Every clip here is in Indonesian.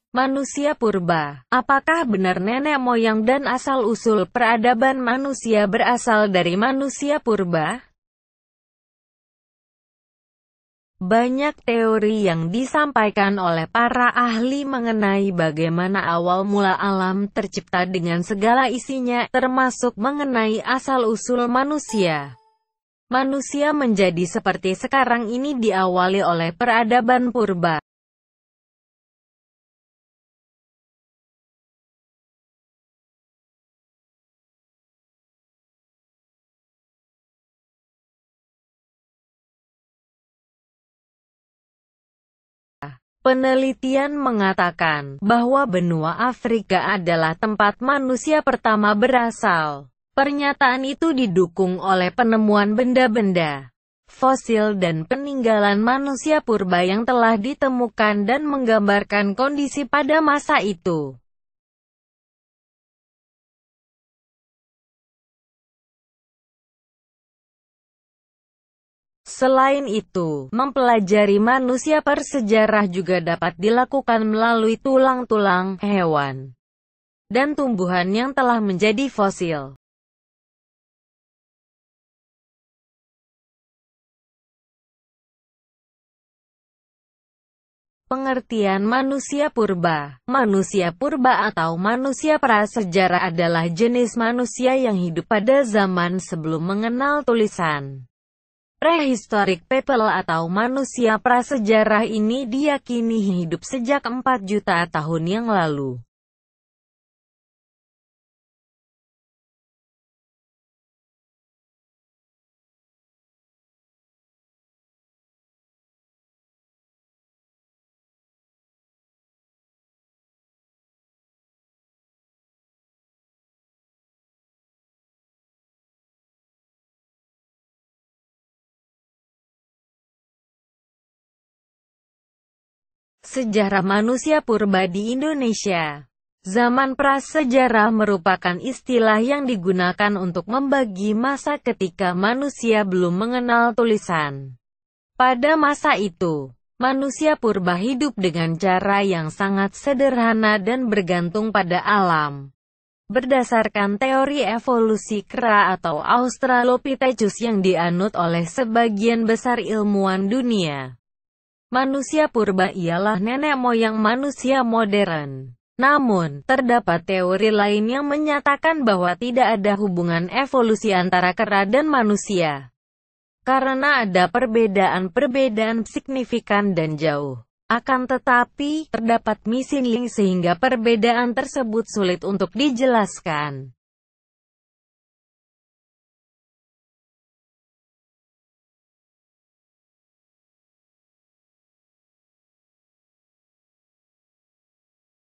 Manusia purba. Apakah benar nenek moyang dan asal-usul peradaban manusia berasal dari manusia purba? Banyak teori yang disampaikan oleh para ahli mengenai bagaimana awal mula alam tercipta dengan segala isinya, termasuk mengenai asal-usul manusia. Manusia menjadi seperti sekarang ini diawali oleh peradaban purba. Penelitian mengatakan bahwa benua Afrika adalah tempat manusia pertama berasal. Pernyataan itu didukung oleh penemuan benda-benda fosil dan peninggalan manusia purba yang telah ditemukan dan menggambarkan kondisi pada masa itu. Selain itu, mempelajari manusia prasejarah juga dapat dilakukan melalui tulang-tulang hewan dan tumbuhan yang telah menjadi fosil. Pengertian manusia purba. Manusia purba atau manusia prasejarah adalah jenis manusia yang hidup pada zaman sebelum mengenal tulisan. Prehistoric people atau manusia prasejarah ini diyakini hidup sejak 4 juta tahun yang lalu. Sejarah manusia purba di Indonesia. Zaman prasejarah merupakan istilah yang digunakan untuk membagi masa ketika manusia belum mengenal tulisan. Pada masa itu, manusia purba hidup dengan cara yang sangat sederhana dan bergantung pada alam. Berdasarkan teori evolusi kera atau Australopithecus yang dianut oleh sebagian besar ilmuwan dunia, manusia purba ialah nenek moyang manusia modern. Namun, terdapat teori lain yang menyatakan bahwa tidak ada hubungan evolusi antara kera dan manusia. Karena ada perbedaan-perbedaan signifikan dan jauh. Akan tetapi, terdapat missing link sehingga perbedaan tersebut sulit untuk dijelaskan.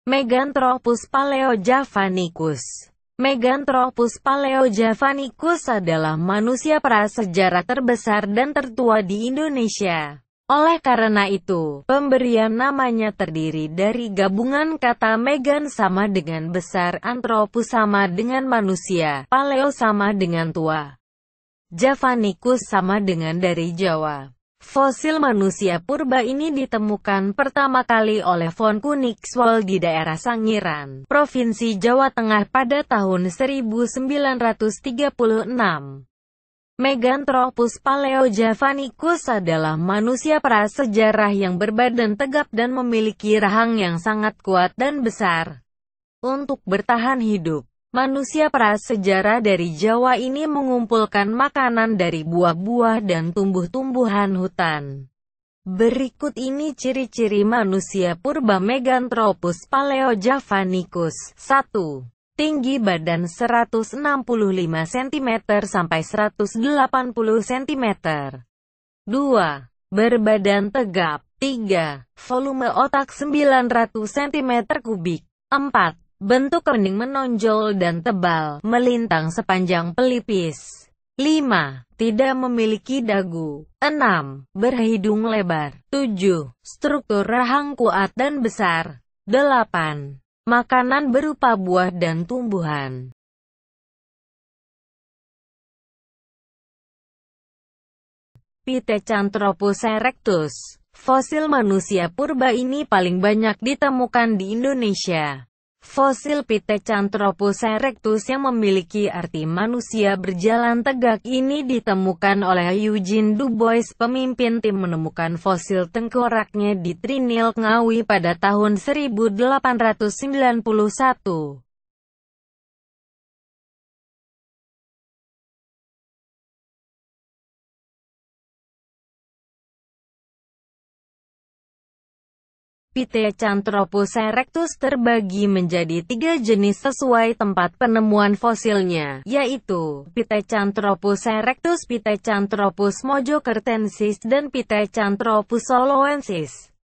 Meganthropus paleojavanicus. Meganthropus paleojavanicus adalah manusia prasejarah terbesar dan tertua di Indonesia. Oleh karena itu, pemberian namanya terdiri dari gabungan kata megan sama dengan besar, anthropus sama dengan manusia, paleo sama dengan tua, javanicus sama dengan dari Jawa. Fosil manusia purba ini ditemukan pertama kali oleh von Koenigswald di daerah Sangiran, Provinsi Jawa Tengah pada tahun 1936. Meganthropus paleojavanicus adalah manusia prasejarah yang berbadan tegap dan memiliki rahang yang sangat kuat dan besar untuk bertahan hidup. Manusia prasejarah dari Jawa ini mengumpulkan makanan dari buah-buah dan tumbuh-tumbuhan hutan. Berikut ini ciri-ciri manusia purba Meganthropus paleojavanicus. 1. Tinggi badan 165 cm sampai 180 cm. 2. Berbadan tegap. 3. Volume otak 900 cm3. 4. Bentuk kening menonjol dan tebal, melintang sepanjang pelipis. 5. Tidak memiliki dagu. 6. Berhidung lebar. 7. Struktur rahang kuat dan besar. 8. Makanan berupa buah dan tumbuhan. Pithecanthropus erectus. Fosil manusia purba ini paling banyak ditemukan di Indonesia. Fosil Pithecanthropus erectus yang memiliki arti manusia berjalan tegak ini ditemukan oleh Eugene Du Bois, pemimpin tim menemukan fosil tengkoraknya di Trinil, Ngawi pada tahun 1891. Pithecanthropus erectus terbagi menjadi 3 jenis sesuai tempat penemuan fosilnya, yaitu Pithecanthropus erectus, Pithecanthropus mojokertensis, dan Pithecanthropus soloensis.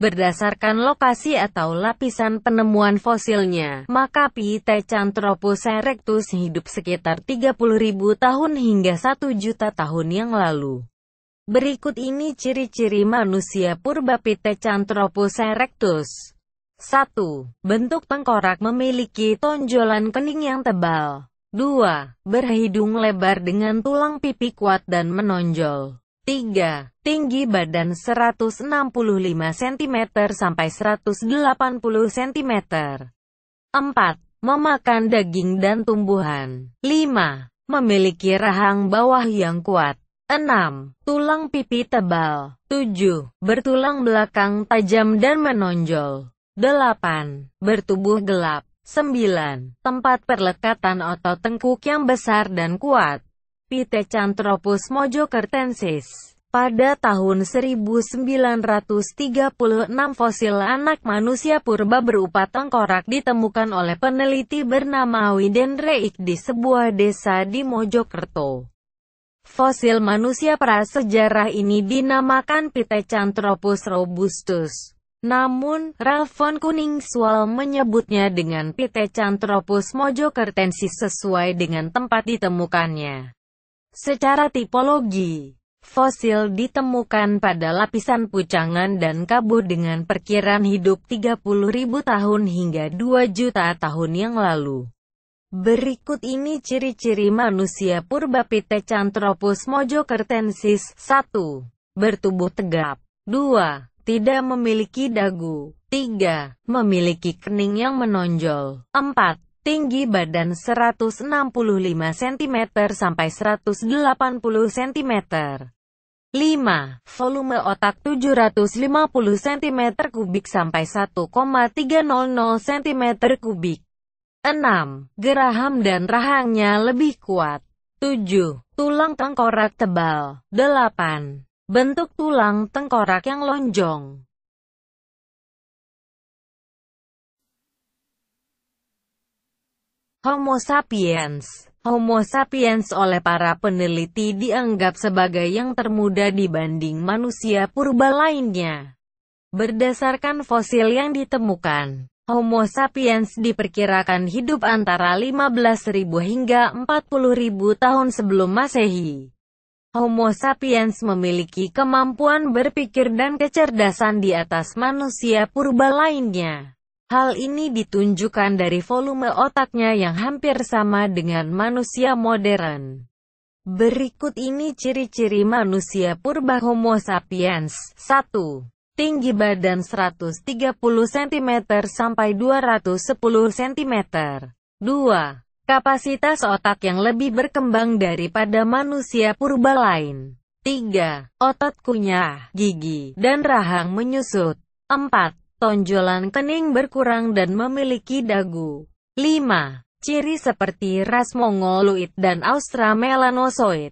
Berdasarkan lokasi atau lapisan penemuan fosilnya, maka Pithecanthropus erectus hidup sekitar 30.000 tahun hingga 1 juta tahun yang lalu. Berikut ini ciri-ciri manusia purba Pithecanthropus erectus. 1. Bentuk tengkorak memiliki tonjolan kening yang tebal. 2. Berhidung lebar dengan tulang pipi kuat dan menonjol. 3. Tinggi badan 165 cm sampai 180 cm. 4. Memakan daging dan tumbuhan. 5. Memiliki rahang bawah yang kuat. 6. Tulang pipi tebal. 7. Bertulang belakang tajam dan menonjol. 8. Bertubuh gelap. 9. Tempat perlekatan otot tengkuk yang besar dan kuat. Pithecanthropus mojokertensis. Pada tahun 1936 fosil anak manusia purba berupa tengkorak ditemukan oleh peneliti bernama Widen Reik di sebuah desa di Mojokerto. Fosil manusia prasejarah ini dinamakan Pithecanthropus robustus. Namun, Ralph von Koningswald menyebutnya dengan Pithecanthropus mojokertensis sesuai dengan tempat ditemukannya. Secara tipologi, fosil ditemukan pada lapisan pucangan dan kabut dengan perkiraan hidup 30.000 tahun hingga 2 juta tahun yang lalu. Berikut ini ciri-ciri manusia purba Pithecanthropus mojokertensis. 1. Bertubuh tegap. 2. Tidak memiliki dagu. 3. Memiliki kening yang menonjol. 4. Tinggi badan 165 cm sampai 180 cm. 5. Volume otak 750 cm3 sampai 1,300 cm3. 6. Geraham dan rahangnya lebih kuat. 7. Tulang tengkorak tebal. 8. Bentuk tulang tengkorak yang lonjong. Homo sapiens. Homo sapiens oleh para peneliti dianggap sebagai yang termuda dibanding manusia purba lainnya. Berdasarkan fosil yang ditemukan, Homo sapiens diperkirakan hidup antara 15.000 hingga 40.000 tahun sebelum Masehi. Homo sapiens memiliki kemampuan berpikir dan kecerdasan di atas manusia purba lainnya. Hal ini ditunjukkan dari volume otaknya yang hampir sama dengan manusia modern. Berikut ini ciri-ciri manusia purba Homo sapiens. 1. Tinggi badan 130 cm sampai 210 cm. 2. Kapasitas otak yang lebih berkembang daripada manusia purba lain. 3. Otot kunyah, gigi, dan rahang menyusut. 4. Tonjolan kening berkurang dan memiliki dagu. 5. Ciri seperti ras Mongoloid dan Australopithecus.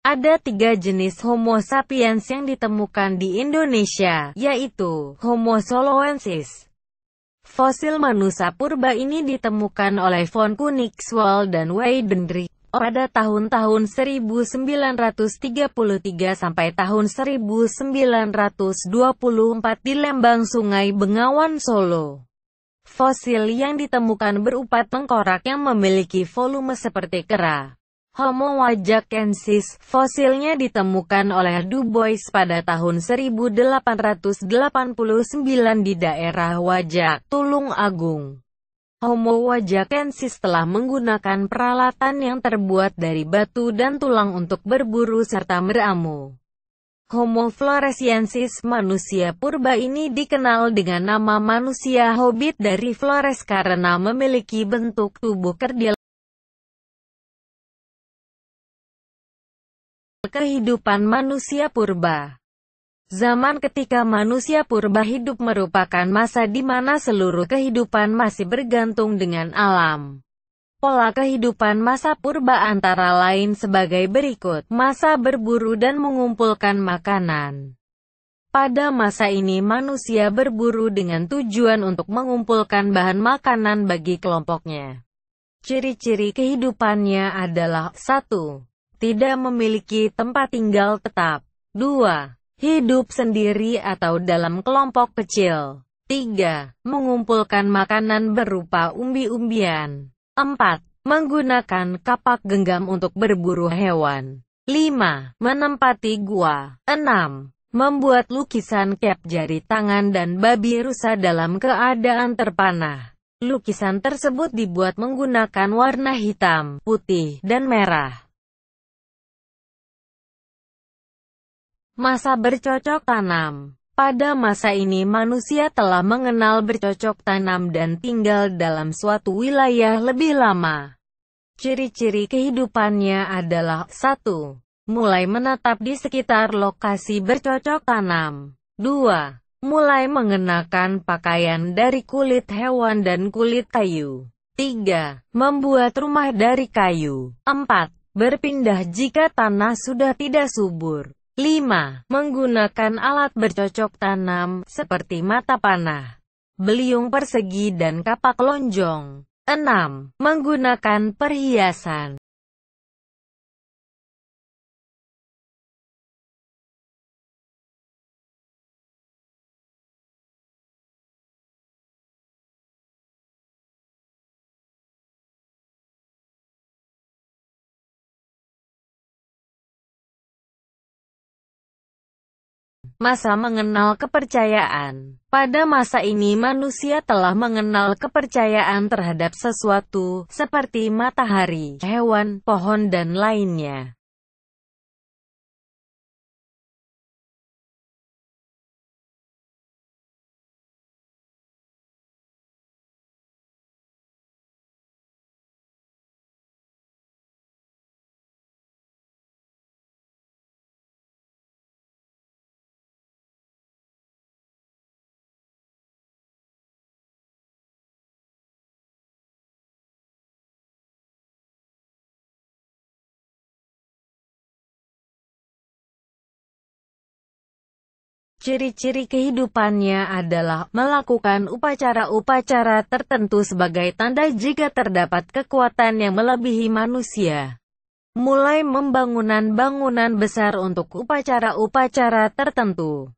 Ada 3 jenis Homo sapiens yang ditemukan di Indonesia, yaitu Homo soloensis. Fosil manusia purba ini ditemukan oleh von Koningswald dan Widen Reik pada tahun-tahun 1933 sampai tahun 1924 di Lembang Sungai Bengawan, Solo. Fosil yang ditemukan berupa tengkorak yang memiliki volume seperti kera. Homo wajakensis, fosilnya ditemukan oleh Du Bois pada tahun 1889 di daerah Wajak, Tulung Agung. Homo wajakensis telah menggunakan peralatan yang terbuat dari batu dan tulang untuk berburu serta meramu. Homo floresiensis, manusia purba ini dikenal dengan nama manusia hobbit dari Flores karena memiliki bentuk tubuh kerdil. Kehidupan manusia purba. Zaman ketika manusia purba hidup merupakan masa di mana seluruh kehidupan masih bergantung dengan alam. Pola kehidupan masa purba antara lain sebagai berikut: masa berburu dan mengumpulkan makanan. Pada masa ini manusia berburu dengan tujuan untuk mengumpulkan bahan makanan bagi kelompoknya. Ciri-ciri kehidupannya adalah 1. Tidak memiliki tempat tinggal tetap. 2. Hidup sendiri atau dalam kelompok kecil. 3. Mengumpulkan makanan berupa umbi-umbian. 4. Menggunakan kapak genggam untuk berburu hewan. 5. Menempati gua. 6. Membuat lukisan kep jari tangan dan babi rusa dalam keadaan terpanah. Lukisan tersebut dibuat menggunakan warna hitam, putih, dan merah. Masa bercocok tanam. Pada masa ini manusia telah mengenal bercocok tanam dan tinggal dalam suatu wilayah lebih lama. Ciri-ciri kehidupannya adalah 1. Mulai menetap di sekitar lokasi bercocok tanam. 2. Mulai mengenakan pakaian dari kulit hewan dan kulit kayu. 3. Membuat rumah dari kayu. 4. Berpindah jika tanah sudah tidak subur. 5. Menggunakan alat bercocok tanam, seperti mata panah, beliung persegi dan kapak lonjong. 6. Menggunakan perhiasan. Masa mengenal kepercayaan. Pada masa ini manusia telah mengenal kepercayaan terhadap sesuatu, seperti matahari, hewan, pohon dan lainnya. Ciri-ciri kehidupannya adalah melakukan upacara-upacara tertentu sebagai tanda jika terdapat kekuatan yang melebihi manusia. Mulai bangunan besar untuk upacara-upacara tertentu.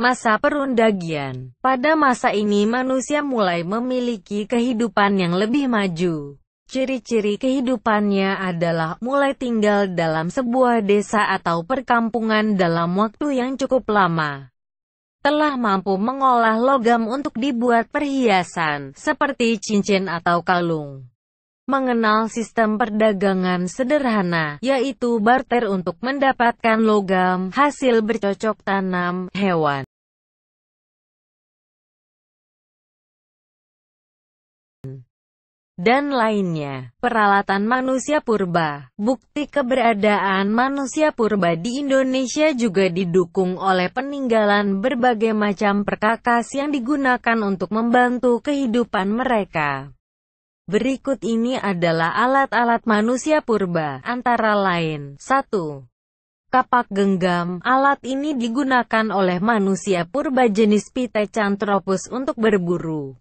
Masa perundagian. Pada masa ini manusia mulai memiliki kehidupan yang lebih maju. Ciri-ciri kehidupannya adalah mulai tinggal dalam sebuah desa atau perkampungan dalam waktu yang cukup lama. Telah mampu mengolah logam untuk dibuat perhiasan, seperti cincin atau kalung. Mengenal sistem perdagangan sederhana, yaitu barter untuk mendapatkan logam, hasil bercocok tanam, hewan, dan lainnya. Peralatan manusia purba. Bukti keberadaan manusia purba di Indonesia juga didukung oleh peninggalan berbagai macam perkakas yang digunakan untuk membantu kehidupan mereka. Berikut ini adalah alat-alat manusia purba, antara lain: 1. Kapak genggam. Alat ini digunakan oleh manusia purba jenis Pithecanthropus untuk berburu.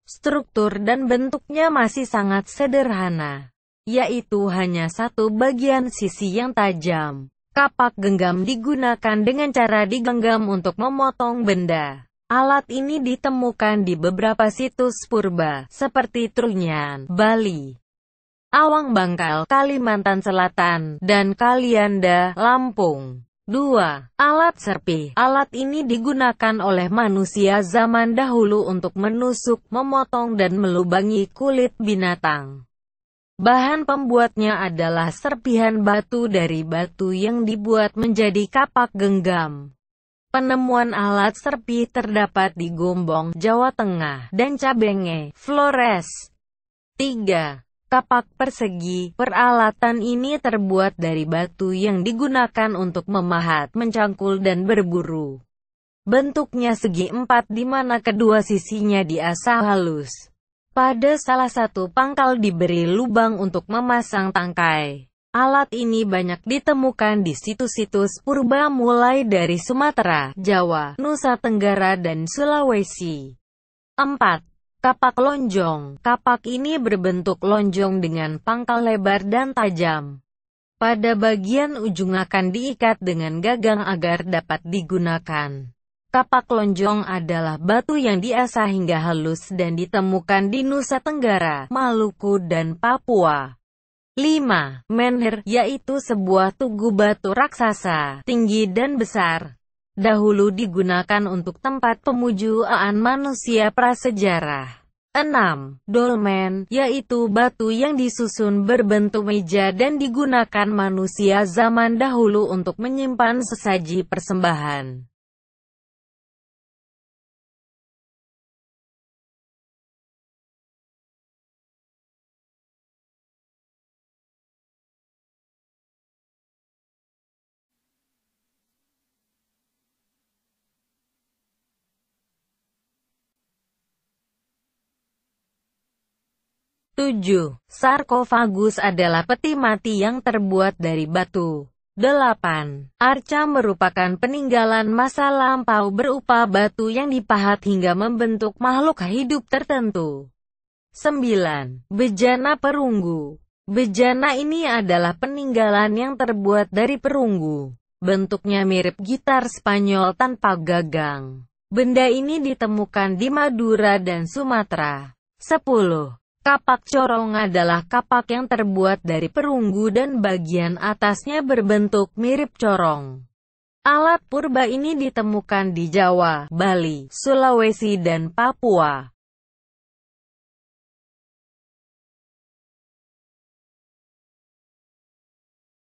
Struktur dan bentuknya masih sangat sederhana, yaitu hanya satu bagian sisi yang tajam. Kapak genggam digunakan dengan cara digenggam untuk memotong benda. Alat ini ditemukan di beberapa situs purba, seperti Trunyan, Bali, Awang Bangkal, Kalimantan Selatan, dan Kalianda, Lampung. 2. Alat serpi. Alat ini digunakan oleh manusia zaman dahulu untuk menusuk, memotong dan melubangi kulit binatang. Bahan pembuatnya adalah serpihan batu dari batu yang dibuat menjadi kapak genggam. Penemuan alat serpi terdapat di Gombong, Jawa Tengah, dan Cabenge, Flores. 3. Kapak persegi. Peralatan ini terbuat dari batu yang digunakan untuk memahat, mencangkul dan berburu. Bentuknya segi empat di mana kedua sisinya diasah halus. Pada salah satu pangkal diberi lubang untuk memasang tangkai. Alat ini banyak ditemukan di situs-situs purba mulai dari Sumatera, Jawa, Nusa Tenggara dan Sulawesi. 4. Kapak lonjong. Kapak ini berbentuk lonjong dengan pangkal lebar dan tajam. Pada bagian ujung akan diikat dengan gagang agar dapat digunakan. Kapak lonjong adalah batu yang diasah hingga halus dan ditemukan di Nusa Tenggara, Maluku dan Papua. 5. Menhir, yaitu sebuah tugu batu raksasa, tinggi dan besar. Dahulu digunakan untuk tempat pemujaan manusia prasejarah. 6. Dolmen, yaitu batu yang disusun berbentuk meja dan digunakan manusia zaman dahulu untuk menyimpan sesaji persembahan. Tujuh. Sarkofagus adalah peti mati yang terbuat dari batu. 8. Arca merupakan peninggalan masa lampau berupa batu yang dipahat hingga membentuk makhluk hidup tertentu. 9. Bejana perunggu. Bejana ini adalah peninggalan yang terbuat dari perunggu. Bentuknya mirip gitar Spanyol tanpa gagang. Benda ini ditemukan di Madura dan Sumatera. 10. Kapak corong adalah kapak yang terbuat dari perunggu dan bagian atasnya berbentuk mirip corong. Alat purba ini ditemukan di Jawa, Bali, Sulawesi dan Papua.